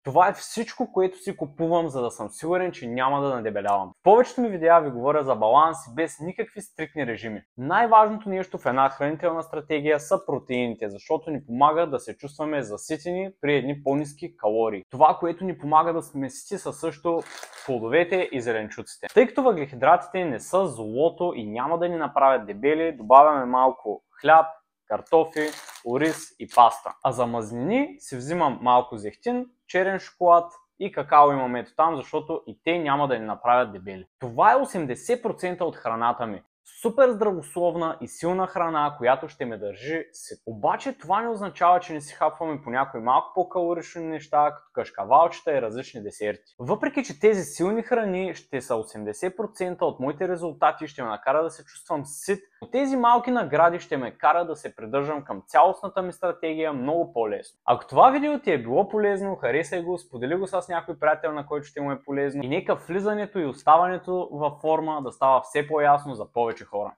Това е всичко, което си купувам, за да съм сигурен, че няма да надебелявам. В повечето ми видеа ви говоря за баланс и без никакви стриктни режими. Най-важното нещо в една хранителна стратегия са протеините, защото ни помага да се чувстваме заситени при едни по-ниски калории. Това, което ни помага да сме сити, са също плодовете и зеленчуците. Тъй като въглехидратите не са злото и няма да ни направят дебели, добавяме малко хляб, картофи, ориз и паста. А за мазнини си взимам малко зехтин, черен шоколад и какао имам ето там, защото и те няма да ни направят дебели. Това е 80% от храната ми. Супер здравословна и силна храна, която ще ме държи сит. Обаче това не означава, че не си хапваме по някои малко по-калорични неща, като кашкавалчета и различни десерти. Въпреки че тези силни храни ще са 80% от моите резултати и ще ме накара да се чувствам сит, но тези малки награди ще ме кара да се придържам към цялостната ми стратегия много по-лесно. Ако това видео ти е било полезно, харесай го, сподели го с някой приятел, на който ще му е полезно и нека влизането и оставането във форма да става все по-ясно за повече хора.